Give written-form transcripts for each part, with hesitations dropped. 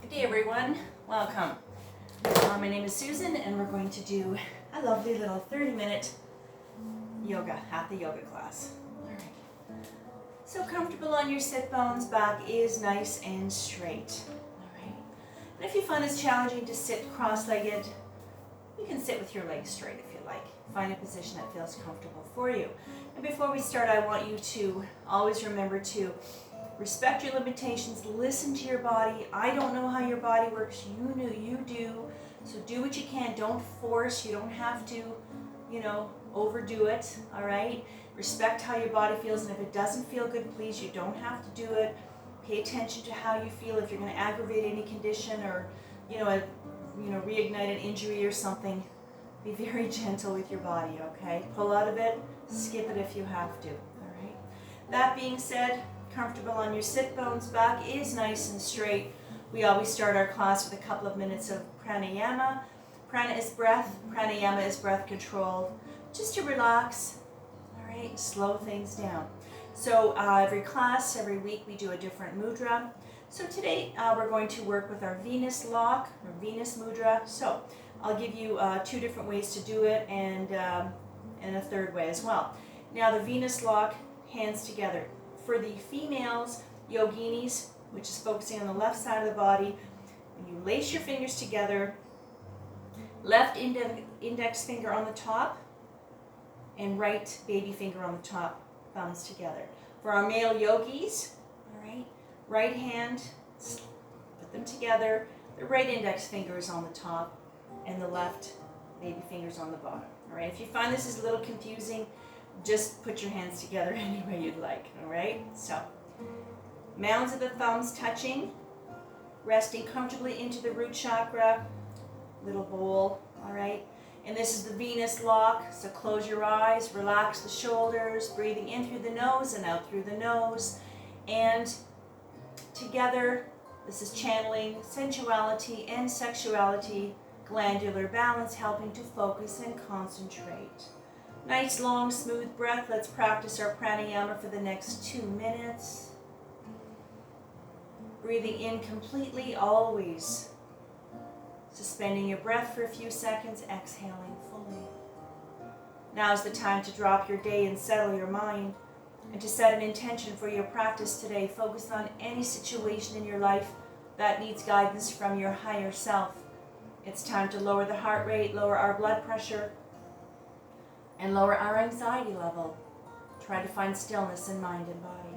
Good day, everyone. Welcome. My name is Susan, and we're going to do a lovely little 30-minute yoga, hatha yoga class. All right. So comfortable on your sit bones, back is nice and straight. All right. And if you find it's challenging to sit cross-legged, you can sit with your legs straight if you like. Find a position that feels comfortable for you. And before we start, I want you to always remember to respect your limitations, listen to your body. I don't know how your body works, you do. So do what you can, don't force, you don't have to, overdo it, all right? Respect how your body feels, and if it doesn't feel good, please, you don't have to do it. Pay attention to how you feel. If you're gonna aggravate any condition or, reignite an injury or something, be very gentle with your body, okay? Pull out of it, skip it if you have to, all right? That being said, comfortable on your sit bones, back is nice and straight. We always start our class with a couple of minutes of pranayama. Prana is breath, pranayama is breath control. Just to relax, all right, slow things down. So every class, every week, we do a different mudra. So today we're going to work with our Venus lock, or Venus mudra. So I'll give you two different ways to do it and a third way as well. Now the Venus lock, hands together. For the females, yoginis, which is focusing on the left side of the body, when you lace your fingers together, left index finger on the top, and right baby finger on the top, thumbs together. For our male yogis, all right, right hand, put them together, the right index finger is on the top, and the left baby finger's on the bottom. All right, if you find this is a little confusing, just put your hands together any way you'd like, all right? So, mounds of the thumbs touching, resting comfortably into the root chakra, little bowl, all right? And this is the Venus lock, so close your eyes, relax the shoulders, breathing in through the nose and out through the nose. And together, this is channeling sensuality and sexuality, glandular balance, helping to focus and concentrate. Nice, long, smooth breath. Let's practice our pranayama for the next 2 minutes. Breathing in completely, always. Suspending your breath for a few seconds, exhaling fully. Now's the time to drop your day and settle your mind, and to set an intention for your practice today. Focus on any situation in your life that needs guidance from your higher self. It's time to lower the heart rate, lower our blood pressure, and lower our anxiety level. Try to find stillness in mind and body.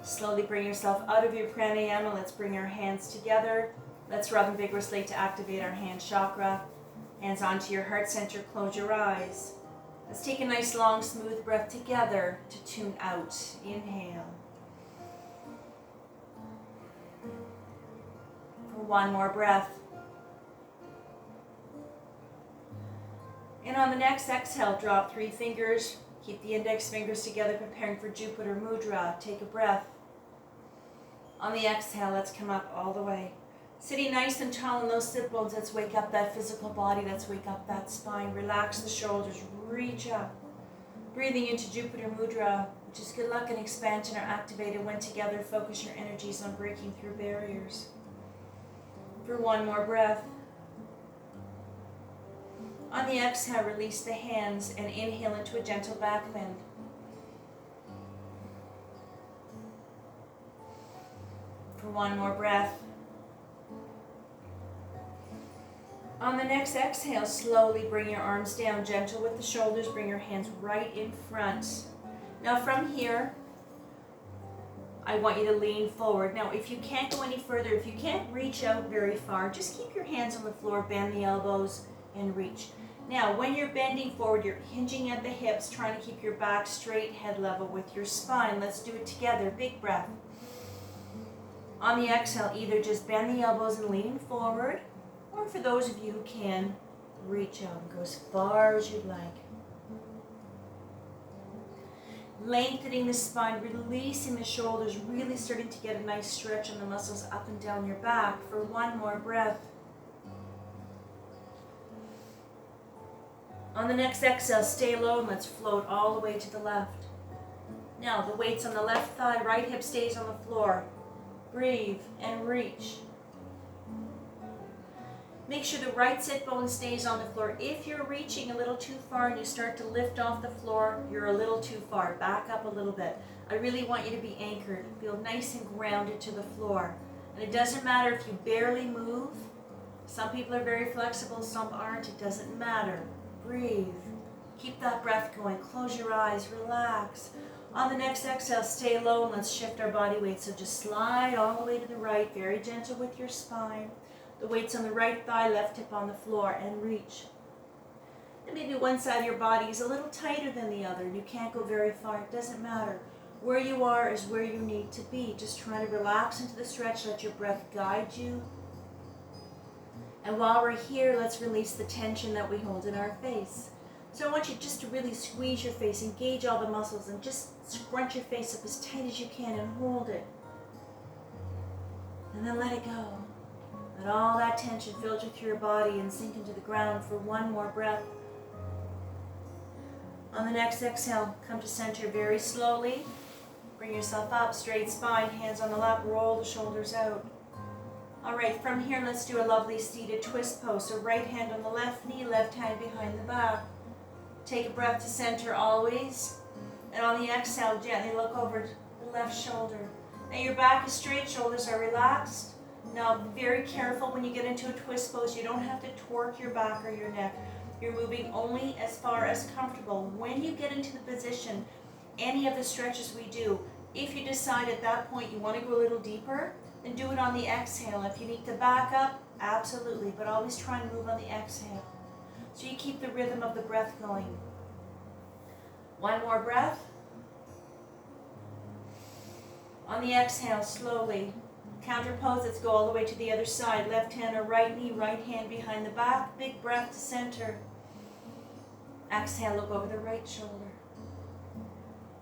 Slowly bring yourself out of your pranayama. Let's bring our hands together. Let's rub them vigorously to activate our hand chakra. Hands onto your heart center, close your eyes. Let's take a nice long smooth breath together to tune out. Inhale. One more breath. And on the next exhale, drop 3 fingers. Keep the index fingers together, preparing for Jupiter Mudra. Take a breath. On the exhale, let's come up all the way. Sitting nice and tall in those sit bones, let's wake up that physical body. Let's wake up that spine. Relax the shoulders, reach up. Breathing into Jupiter Mudra, which is good luck and expansion are activated when together. Focus your energies on breaking through barriers. For one more breath. On the exhale, release the hands and inhale into a gentle back bend. For one more breath. On the next exhale, slowly bring your arms down, gentle with the shoulders, bring your hands right in front. Now from here, I want you to lean forward. Now, if you can't go any further, if you can't reach out very far, just keep your hands on the floor, bend the elbows, and reach. Now, when you're bending forward, you're hinging at the hips, trying to keep your back straight, head level with your spine. Let's do it together. Big breath. On the exhale, either just bend the elbows and lean forward, or for those of you who can, reach out and go as far as you'd like. Lengthening the spine, releasing the shoulders, really starting to get a nice stretch on the muscles up and down your back. For one more breath. On the next exhale, stay low and let's float all the way to the left. Now, the weight's on the left thigh, right hip stays on the floor. Breathe and reach. Make sure the right sit bone stays on the floor. If you're reaching a little too far and you start to lift off the floor, you're a little too far. Back up a little bit. I really want you to be anchored. Feel nice and grounded to the floor. And it doesn't matter if you barely move. Some people are very flexible, some aren't. It doesn't matter. Breathe. Keep that breath going. Close your eyes. Relax. On the next exhale, stay low and let's shift our body weight. So just slide all the way to the right. Very gentle with your spine. The weight's on the right thigh, left hip on the floor, and reach. And maybe one side of your body is a little tighter than the other. You can't go very far. It doesn't matter. Where you are is where you need to be. Just try to relax into the stretch. Let your breath guide you. And while we're here, let's release the tension that we hold in our face. So I want you just to really squeeze your face, engage all the muscles, and just scrunch your face up as tight as you can and hold it. And then let it go. Let all that tension filter through your body and sink into the ground for one more breath. On the next exhale, come to center very slowly. Bring yourself up, straight spine, hands on the lap, roll the shoulders out. All right, from here, let's do a lovely seated twist pose. So right hand on the left knee, left hand behind the back. Take a breath to center always. And on the exhale, gently look over the left shoulder. Now your back is straight, shoulders are relaxed. Now, be very careful when you get into a twist pose. You don't have to torque your back or your neck. You're moving only as far as comfortable. When you get into the position, any of the stretches we do, if you decide at that point you want to go a little deeper, then do it on the exhale. If you need to back up, absolutely, but always try and move on the exhale. So you keep the rhythm of the breath going. One more breath. On the exhale, slowly. Counter pose, let's go all the way to the other side. Left hand or right knee, right hand behind the back. Big breath to center. Exhale, look over the right shoulder.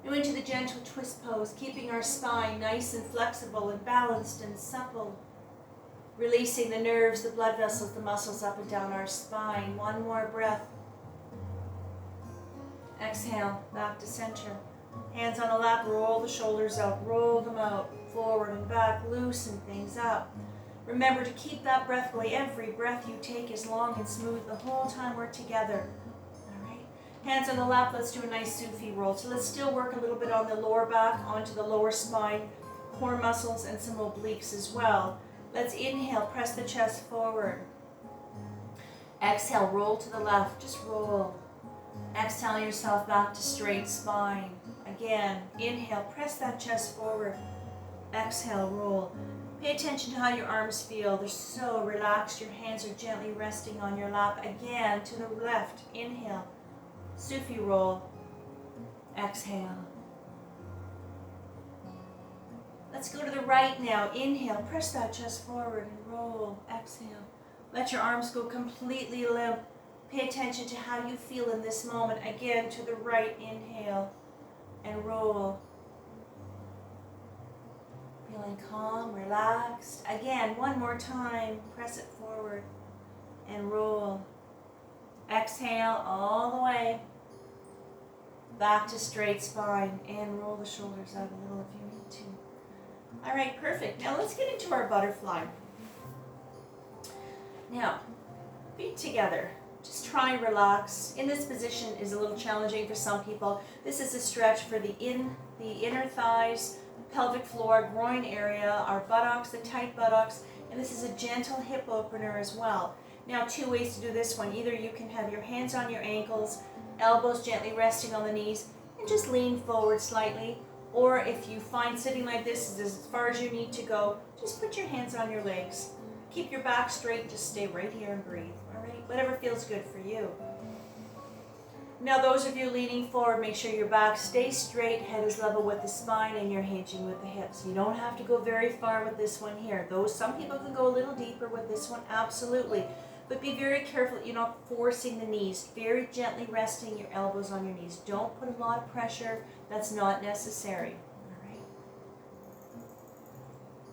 Go into the gentle twist pose, keeping our spine nice and flexible and balanced and supple. Releasing the nerves, the blood vessels, the muscles up and down our spine. One more breath. Exhale, back to center. Hands on the lap, roll the shoulders out, roll them out, forward and back, loosen things up. Remember to keep that breath going. Every breath you take is long and smooth the whole time we're together. All right. Hands on the lap, let's do a nice Sufi roll. So let's still work a little bit on the lower back, onto the lower spine, core muscles, and some obliques as well. Let's inhale, press the chest forward. Exhale, roll to the left, just roll. Exhale yourself back to straight spine. Again, inhale, press that chest forward. Exhale, roll. Pay attention to how your arms feel. They're so relaxed. Your hands are gently resting on your lap. Again, to the left. Inhale. Sufi roll. Exhale. Let's go to the right now. Inhale, press that chest forward and roll. Exhale. Let your arms go completely limp. Pay attention to how you feel in this moment. Again, to the right. Inhale and roll. Feeling calm, relaxed. Again, one more time. Press it forward and roll. Exhale all the way. Back to straight spine and roll the shoulders out a little if you need to. All right, perfect. Now let's get into our butterfly. Now, feet together. Just try and relax. In this position is a little challenging for some people. This is a stretch for the inner thighs, pelvic floor, groin area, our buttocks, the tight buttocks, and this is a gentle hip opener as well. Now, two ways to do this one. Either you can have your hands on your ankles, elbows gently resting on the knees, and just lean forward slightly. Or if you find sitting like this is as far as you need to go, just put your hands on your legs. Keep your back straight, just stay right here and breathe, all right? Whatever feels good for you. Now those of you leaning forward, make sure your back stays straight, head is level with the spine, and you're hinging with the hips. You don't have to go very far with this one here. Some people can go a little deeper with this one, absolutely. But be very careful that you're not forcing the knees. Very gently resting your elbows on your knees. Don't put a lot of pressure. That's not necessary. All right.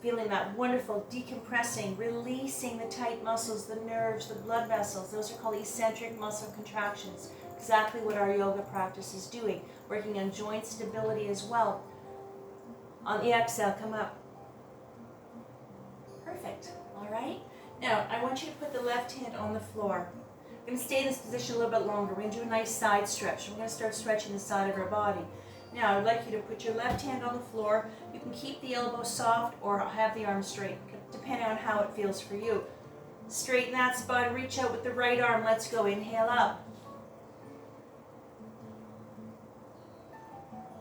Feeling that wonderful decompressing, releasing the tight muscles, the nerves, the blood vessels. Those are called eccentric muscle contractions. Exactly what our yoga practice is doing. Working on joint stability as well. On the exhale, come up. Perfect. All right. Now, I want you to put the left hand on the floor. We're going to stay in this position a little bit longer. We're going to do a nice side stretch. We're going to start stretching the side of our body. Now, I'd like you to put your left hand on the floor. You can keep the elbow soft or have the arm straight, depending on how it feels for you. Straighten that spine, reach out with the right arm. Let's go. Inhale up.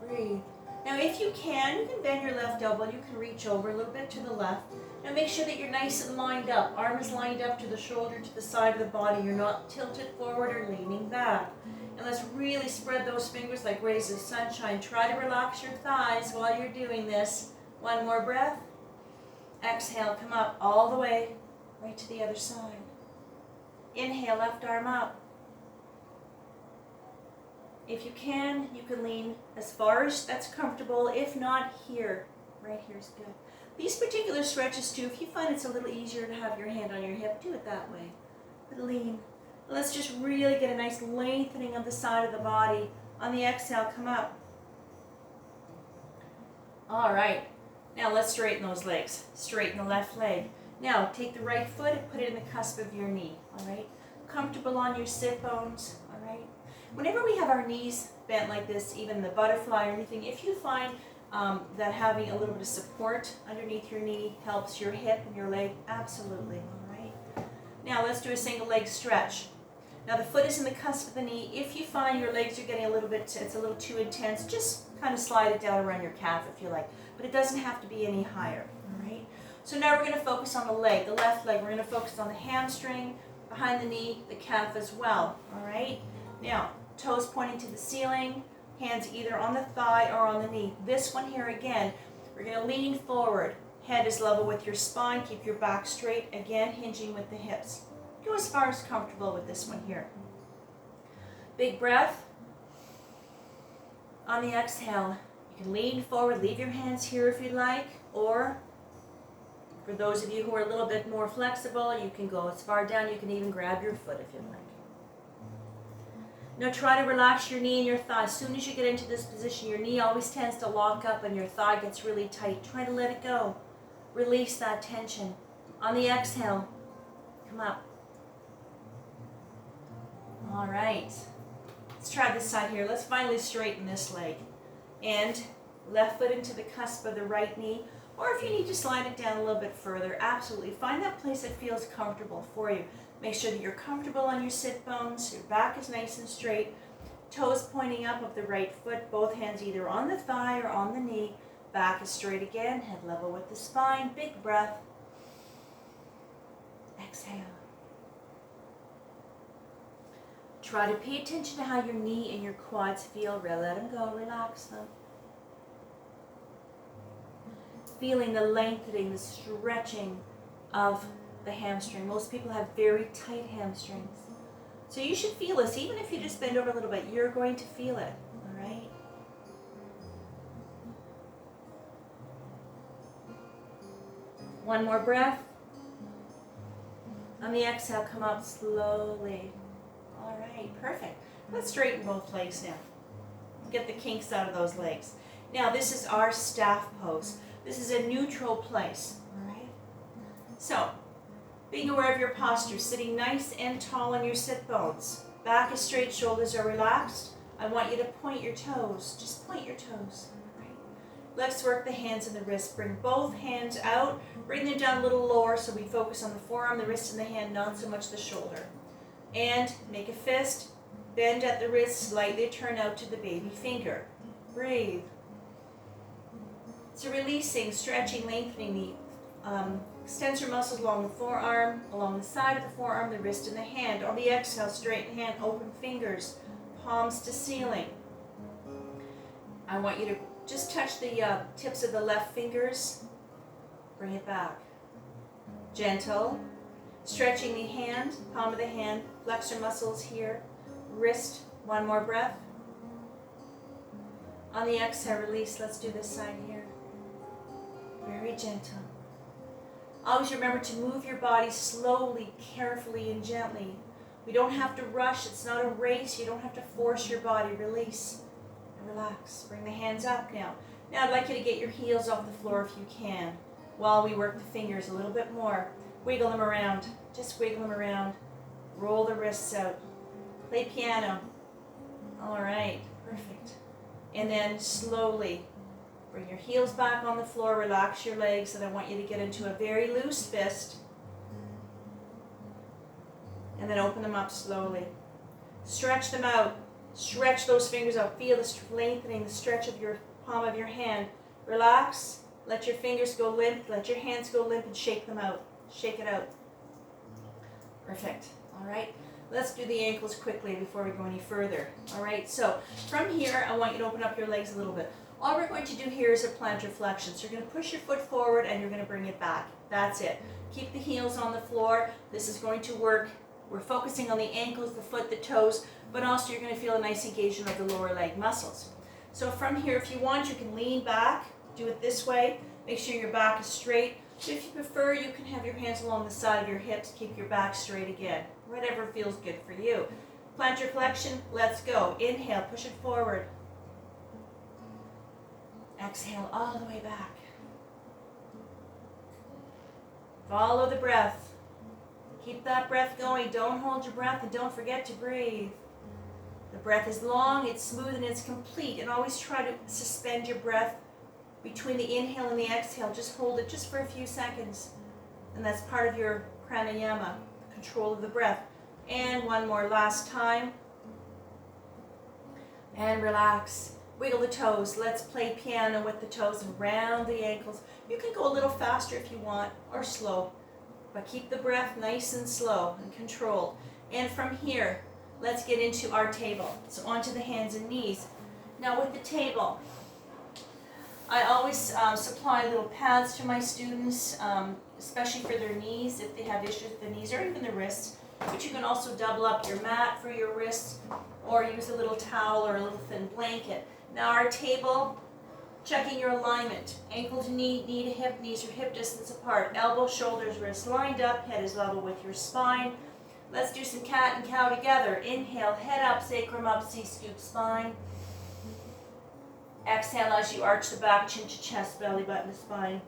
Breathe. Now, if you can bend your left elbow. You can reach over a little bit to the left. Now, make sure that you're nice and lined up. Arm is lined up to the shoulder, to the side of the body. You're not tilted forward or leaning back. And let's really spread those fingers like rays of sunshine. Try to relax your thighs while you're doing this. One more breath. Exhale, come up all the way, right to the other side. Inhale, left arm up. If you can lean as far as that's comfortable. If not, here. Right here is good. These particular stretches too, if you find it's a little easier to have your hand on your hip, do it that way. But lean. Let's just really get a nice lengthening of the side of the body. On the exhale, come up. All right. Now let's straighten those legs. Straighten the left leg. Now take the right foot and put it in the cusp of your knee. All right. Comfortable on your sit bones. All right. Whenever we have our knees bent like this, even the butterfly or anything, if you find that having a little bit of support underneath your knee helps your hip and your leg, absolutely. All right. Now let's do a single leg stretch. Now the foot is in the cusp of the knee. If you find your legs are getting a little bit, it's a little too intense, just kind of slide it down around your calf if you like. But it doesn't have to be any higher, all right? So now we're going to focus on the leg, the left leg. We're going to focus on the hamstring, behind the knee, the calf as well, all right? Now, toes pointing to the ceiling, hands either on the thigh or on the knee. This one here again, we're going to lean forward. Head is level with your spine. Keep your back straight. Again, hinging with the hips. Go as far as comfortable with this one here. Big breath. On the exhale, you can lean forward, leave your hands here if you'd like, or for those of you who are a little bit more flexible, you can go as far down, you can even grab your foot if you'd like. Now try to relax your knee and your thigh. As soon as you get into this position, your knee always tends to lock up and your thigh gets really tight. Try to let it go. Release that tension. On the exhale, come up. All right, let's try this side here. Let's finally straighten this leg. And left foot into the cusp of the right knee. Or if you need to slide it down a little bit further, absolutely. Find that place that feels comfortable for you. Make sure that you're comfortable on your sit bones. Your back is nice and straight. Toes pointing up of the right foot. Both hands either on the thigh or on the knee. Back is straight again. Head level with the spine. Big breath. Exhale. Try to pay attention to how your knee and your quads feel. Let them go. Relax them. Feeling the lengthening, the stretching of the hamstring. Most people have very tight hamstrings. So you should feel this. Even if you just bend over a little bit, you're going to feel it. All right? One more breath. On the exhale, come up slowly. All right, perfect. Let's straighten both legs now. Get the kinks out of those legs. Now, this is our staff pose. This is a neutral place, all right? So, being aware of your posture, sitting nice and tall on your sit bones. Back is straight, shoulders are relaxed. I want you to point your toes. Just point your toes, all right? Let's work the hands and the wrists. Bring both hands out. Bring them down a little lower so we focus on the forearm, the wrist, and the hand, not so much the shoulder. And make a fist, bend at the wrist, slightly turn out to the baby finger. Breathe. So releasing, stretching, lengthening the extensor muscles along the forearm, along the side of the forearm, the wrist, and the hand. On the exhale, straighten hand, open fingers, palms to ceiling. I want you to just touch the tips of the left fingers. Bring it back. Gentle. Stretching the hand, palm of the hand, flexor muscles here, wrist, one more breath. On the exhale, release. Let's do this side here. Very gentle. Always remember to move your body slowly, carefully, and gently. We don't have to rush. It's not a race. You don't have to force your body. Release and relax. Bring the hands up now. Now I'd like you to get your heels off the floor if you can, while we work the fingers a little bit more. Wiggle them around. Just wiggle them around. Roll the wrists out. Play piano. All right, perfect. And then slowly bring your heels back on the floor. Relax your legs, and I want you to get into a very loose fist. And then open them up slowly. Stretch them out. Stretch those fingers out. Feel the lengthening, the stretch of your palm of your hand. Relax. Let your fingers go limp. Let your hands go limp and shake them out. Shake it out. Perfect. All right. Let's do the ankles quickly before we go any further. All right. So from here, I want you to open up your legs a little bit. All we're going to do here is a plantar flexion. So you're going to push your foot forward and you're going to bring it back. That's it. Keep the heels on the floor. This is going to work. We're focusing on the ankles, the foot, the toes, but also you're going to feel a nice engagement of the lower leg muscles. So from here, if you want, you can lean back. Do it this way. Make sure your back is straight. So if you prefer, you can have your hands along the side of your hips. Keep your back straight again. Whatever feels good for you. Plantar flexion, let's go. Inhale, push it forward. Exhale all the way back. Follow the breath. Keep that breath going. Don't hold your breath and don't forget to breathe. The breath is long, it's smooth, and it's complete. And always try to suspend your breath between the inhale and the exhale. Just hold it just for a few seconds. And that's part of your pranayama, control of the breath. And one more last time. And relax. Wiggle the toes. Let's play piano with the toes and round the ankles. You can go a little faster if you want, or slow. But keep the breath nice and slow and controlled. And from here, let's get into our table. So onto the hands and knees. Now with the table, I always supply little pads to my students, especially for their knees, if they have issues with the knees or even the wrists. But you can also double up your mat for your wrists or use a little towel or a little thin blanket. Now our table, checking your alignment. Ankle to knee, knee to hip, knees are hip distance apart. Elbow, shoulders, wrists lined up, head is level with your spine. Let's do some cat and cow together. Inhale, head up, sacrum up, C-scoop spine. Exhale as you arch the back, chin to chest, belly button to spine.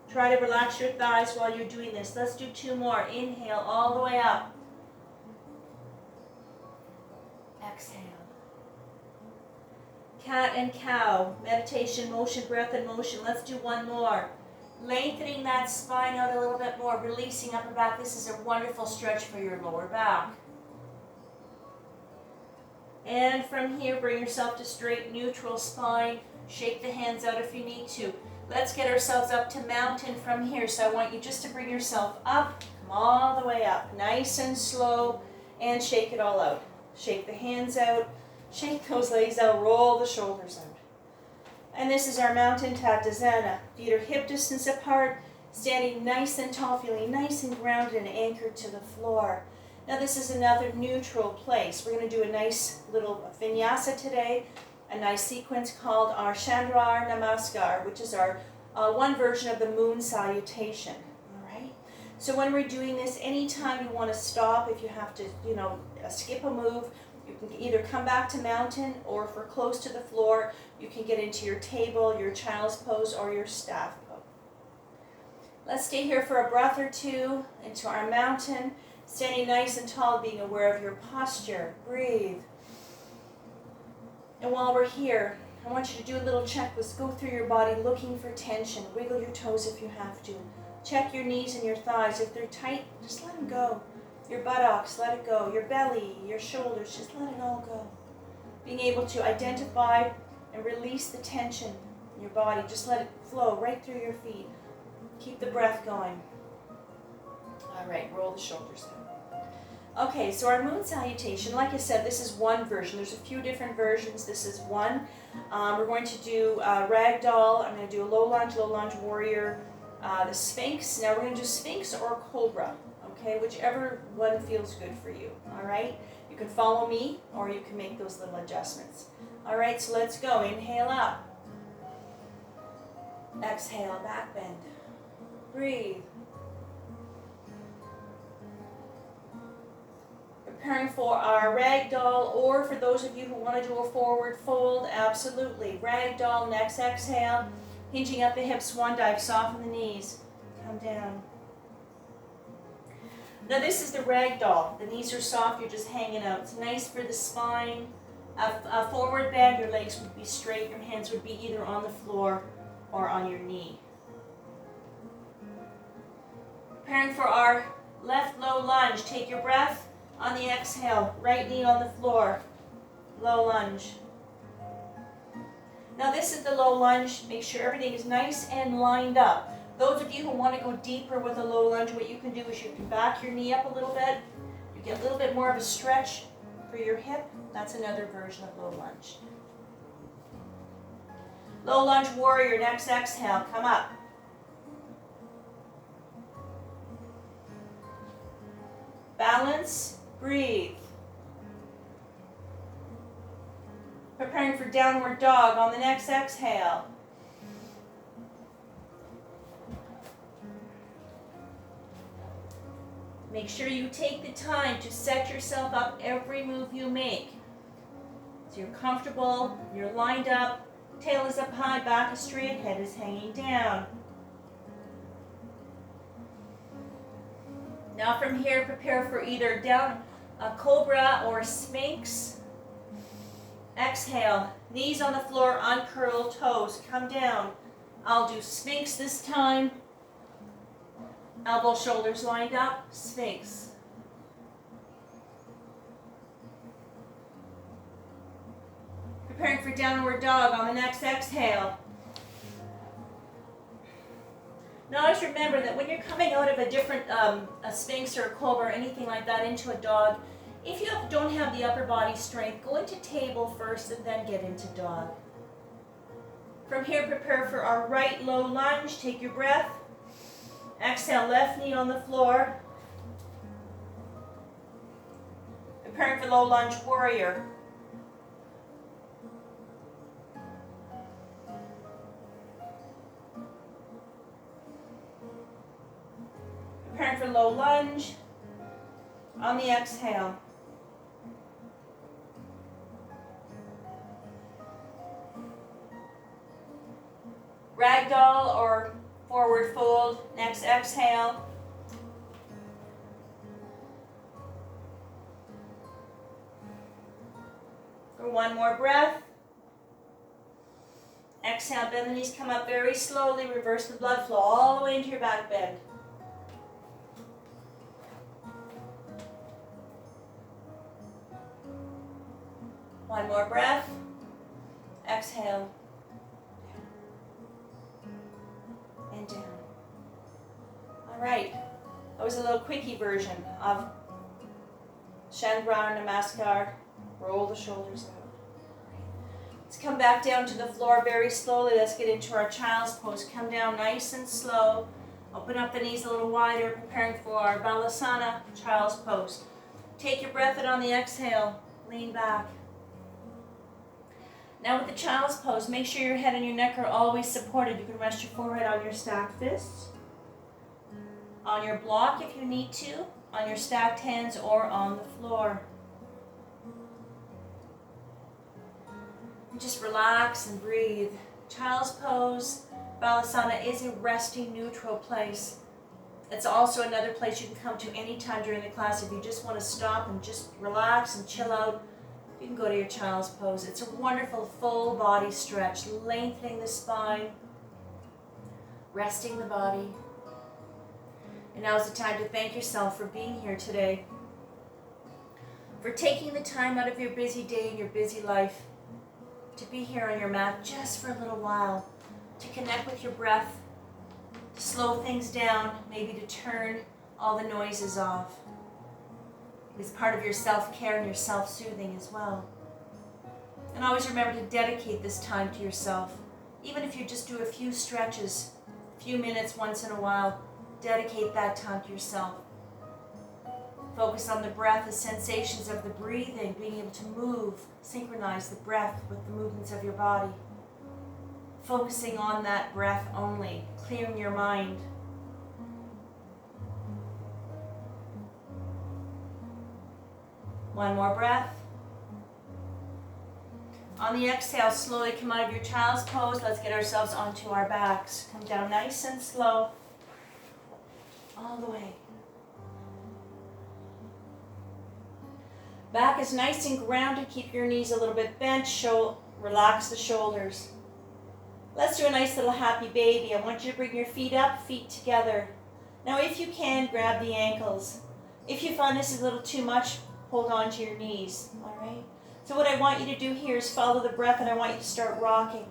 Try to relax your thighs while you're doing this. Let's do two more. Inhale all the way up. Exhale. Cat and cow, meditation, motion, breath and motion. Let's do one more. Lengthening that spine out a little bit more, releasing upper back. This is a wonderful stretch for your lower back. And from here, bring yourself to straight, neutral spine. Shake the hands out if you need to. Let's get ourselves up to mountain from here. So I want you just to bring yourself up, come all the way up, nice and slow, and shake it all out. Shake the hands out, shake those legs out, roll the shoulders out. And this is our mountain Tadasana. Feet are hip distance apart, standing nice and tall, feeling nice and grounded and anchored to the floor. Now this is another neutral place. We're going to do a nice little vinyasa today, a nice sequence called our Chandra Namaskara, which is our one version of the moon salutation. All right. So when we're doing this, anytime you want to stop, if you have to, skip a move, you can either come back to mountain, or if we're close to the floor, you can get into your table, your child's pose, or your staff pose. Let's stay here for a breath or two into our mountain, standing nice and tall, being aware of your posture. Breathe. And while we're here, I want you to do a little checklist. Go through your body looking for tension. Wiggle your toes if you have to. Check your knees and your thighs. If they're tight, just let them go. Your buttocks, let it go. Your belly, your shoulders, just let it all go. Being able to identify and release the tension in your body. Just let it flow right through your feet. Keep the breath going. All right, roll the shoulders down. Okay, so our moon salutation, like I said, this is one version. There's a few different versions. This is one. We're going to do ragdoll. I'm going to do a low lunge warrior, the Sphinx. Now we're going to do Sphinx or Cobra. Okay, whichever one feels good for you, all right? You can follow me, or you can make those little adjustments. All right, so let's go. Inhale up. Exhale, back bend. Breathe. Preparing for our ragdoll, or for those of you who want to do a forward fold, absolutely. Ragdoll, next exhale, hinging at the hips, one dive, soften the knees, come down. Now this is the ragdoll. The knees are soft, you're just hanging out. It's nice for the spine. A forward bend, your legs would be straight, your hands would be either on the floor or on your knee. Preparing for our left low lunge. Take your breath on the exhale, right knee on the floor, low lunge. Now this is the low lunge. Make sure everything is nice and lined up. Those of you who want to go deeper with a low lunge, what you can do is you can back your knee up a little bit. You get a little bit more of a stretch for your hip. That's another version of low lunge. Low lunge warrior, next exhale, come up. Balance, breathe. Preparing for downward dog on the next exhale. Make sure you take the time to set yourself up every move you make. So you're comfortable, you're lined up, tail is up high, back is straight, head is hanging down. Now from here, prepare for either down a cobra or sphinx. Exhale, knees on the floor, uncurl toes, come down. I'll do sphinx this time. Elbow, shoulders lined up, sphinx. Preparing for downward dog on the next exhale. Now always remember that when you're coming out of a different, a sphinx or a cobra or anything like that into a dog, if you don't have the upper body strength, go into table first and then get into dog. From here, prepare for our right low lunge. Take your breath. Exhale, left knee on the floor. Preparing for low lunge warrior. Preparing for low lunge on the exhale. Ragdoll or forward fold, next exhale. For one more breath. Exhale, bend the knees, come up very slowly, reverse the blood flow all the way into your back bend. One more breath. Exhale. And down. All right. That was a little quickie version of Chandra Namaskara. Roll the shoulders out. Let's come back down to the floor very slowly. Let's get into our child's pose. Come down nice and slow. Open up the knees a little wider, preparing for our Balasana, child's pose. Take your breath in on the exhale. Lean back. Now with the child's pose, make sure your head and your neck are always supported. You can rest your forehead on your stacked fists, on your block if you need to, on your stacked hands, or on the floor. And just relax and breathe. Child's pose, Balasana, is a resting neutral place. It's also another place you can come to anytime during the class if you just want to stop and just relax and chill out. You can go to your child's pose. It's a wonderful full body stretch, lengthening the spine, resting the body. And now is the time to thank yourself for being here today, for taking the time out of your busy day and your busy life to be here on your mat just for a little while, to connect with your breath, to slow things down, maybe to turn all the noises off. It's part of your self-care and your self-soothing as well. And always remember to dedicate this time to yourself. Even if you just do a few stretches, a few minutes once in a while, dedicate that time to yourself. Focus on the breath, the sensations of the breathing, being able to move, synchronize the breath with the movements of your body. Focusing on that breath only, clearing your mind. One more breath. On the exhale, slowly come out of your child's pose. Let's get ourselves onto our backs. Come down nice and slow. All the way. Back is nice and grounded. Keep your knees a little bit bent. Relax the shoulders. Let's do a nice little happy baby. I want you to bring your feet up, feet together. Now if you can, grab the ankles. If you find this is a little too much, hold on to your knees, all right? So what I want you to do here is follow the breath, and I want you to start rocking.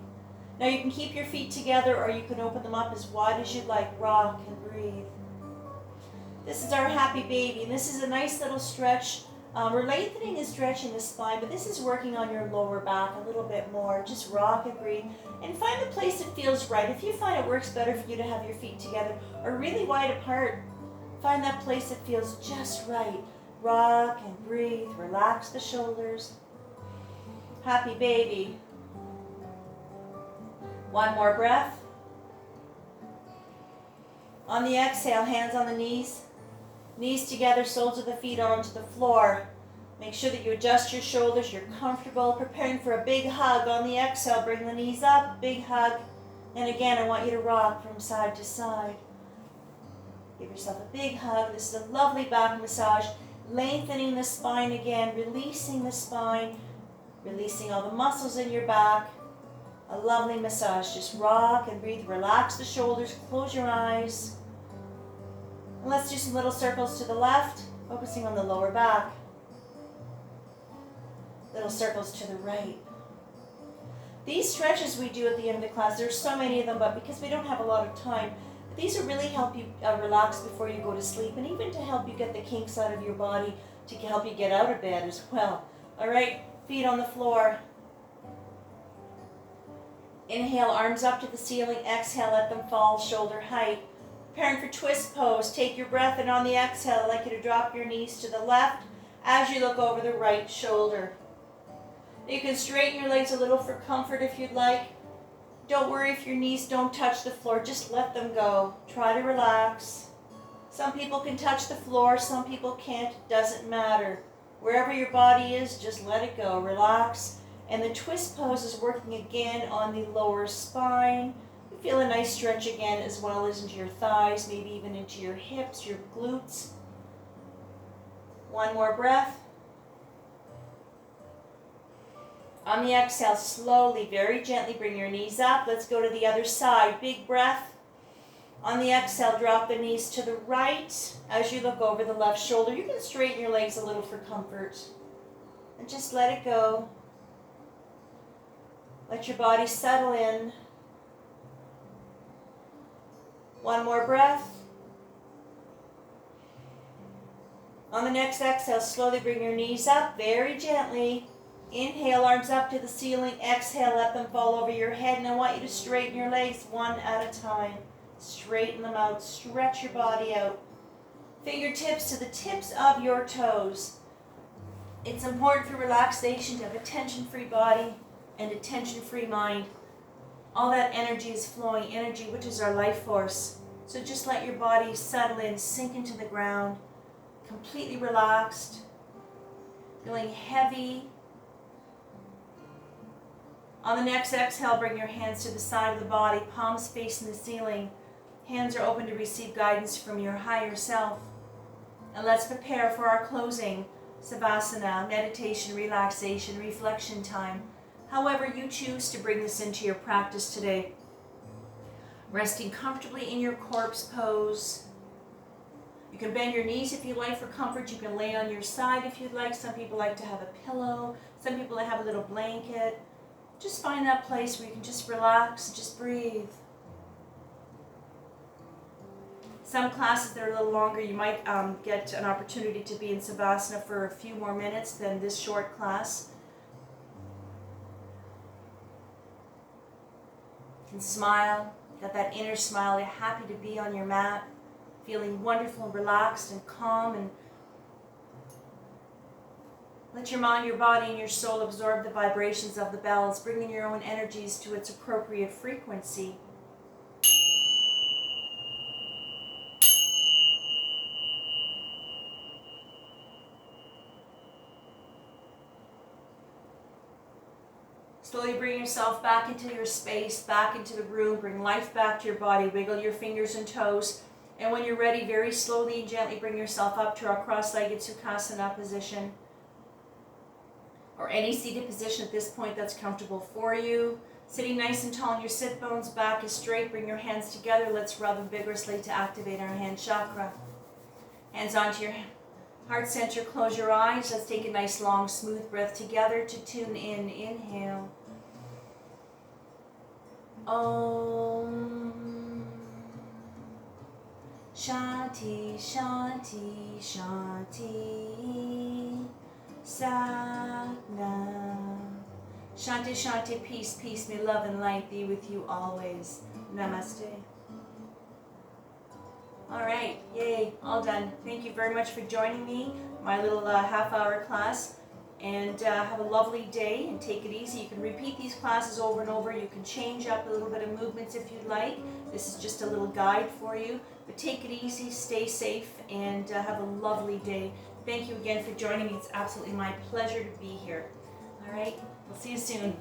Now you can keep your feet together, or you can open them up as wide as you'd like. Rock and breathe. This is our happy baby, and this is a nice little stretch. We're lengthening and stretching the spine, but this is working on your lower back a little bit more. Just rock and breathe, and find the place that feels right. If you find it works better for you to have your feet together or really wide apart, find that place that feels just right. Rock and breathe, relax the shoulders. Happy baby. One more breath. On the exhale, hands on the knees. Knees together, soles of the feet onto the floor. Make sure that you adjust your shoulders, you're comfortable, preparing for a big hug. On the exhale, bring the knees up, big hug. And again, I want you to rock from side to side. Give yourself a big hug. This is a lovely back massage. Lengthening the spine again, releasing the spine, releasing all the muscles in your back. A lovely massage. Just rock and breathe. Relax the shoulders, close your eyes. And let's do some little circles to the left, focusing on the lower back. Little circles to the right. These stretches we do at the end of the class, there's so many of them, but because we don't have a lot of time, these will really help you relax before you go to sleep, and even to help you get the kinks out of your body, to help you get out of bed as well. All right, feet on the floor. Inhale, arms up to the ceiling. Exhale, let them fall shoulder height. Preparing for twist pose. Take your breath, and on the exhale, I'd like you to drop your knees to the left as you look over the right shoulder. You can straighten your legs a little for comfort if you'd like. Don't worry if your knees don't touch the floor. Just let them go. Try to relax. Some people can touch the floor. Some people can't. Doesn't matter. Wherever your body is, just let it go. Relax. And the twist pose is working again on the lower spine. You feel a nice stretch again, as well as into your thighs, maybe even into your hips, your glutes. One more breath. On the exhale, slowly, very gently bring your knees up. Let's go to the other side. Big breath. On the exhale, drop the knees to the right as you look over the left shoulder. You can straighten your legs a little for comfort. And just let it go. Let your body settle in. One more breath. On the next exhale, slowly bring your knees up very gently. Inhale, arms up to the ceiling. Exhale, let them fall over your head. And I want you to straighten your legs one at a time. Straighten them out. Stretch your body out. Fingertips to the tips of your toes. It's important for relaxation to have a tension-free body and a tension-free mind. All that energy is flowing energy, which is our life force. So just let your body settle in, sink into the ground, completely relaxed, feeling heavy. On the next exhale, bring your hands to the side of the body, palms facing the ceiling. Hands are open to receive guidance from your higher self. And let's prepare for our closing Savasana, meditation, relaxation, reflection time. However you choose to bring this into your practice today. Resting comfortably in your corpse pose. You can bend your knees if you like for comfort. You can lay on your side if you'd like. Some people like to have a pillow. Some people have a little blanket. Just find that place where you can just relax, just breathe. Some classes that are a little longer, you might get an opportunity to be in Savasana for a few more minutes than this short class. You can smile, got that inner smile. You're happy to be on your mat, feeling wonderful and relaxed and calm, and let your mind, your body, and your soul absorb the vibrations of the bells, bringing your own energies to its appropriate frequency. Slowly bring yourself back into your space, back into the room. Bring life back to your body. Wiggle your fingers and toes. And when you're ready, very slowly and gently bring yourself up to our cross-legged Sukhasana position, or any seated position at this point that's comfortable for you. Sitting nice and tall on your sit bones, back is straight. Bring your hands together. Let's rub them vigorously to activate our hand chakra. Hands onto your heart center. Close your eyes. Let's take a nice long smooth breath together to tune in. Inhale. Om. Shanti, Shanti, Shanti. Satnam. Shanti, Shanti, peace, peace. May love and light be with you always. Namaste. All right, yay, all done. Thank you very much for joining me, my little half-hour class. And have a lovely day and take it easy. You can repeat these classes over and over. You can change up a little bit of movements if you'd like. This is just a little guide for you. But take it easy, stay safe, and have a lovely day. Thank you again for joining me. It's absolutely my pleasure to be here. All right, we'll see you soon.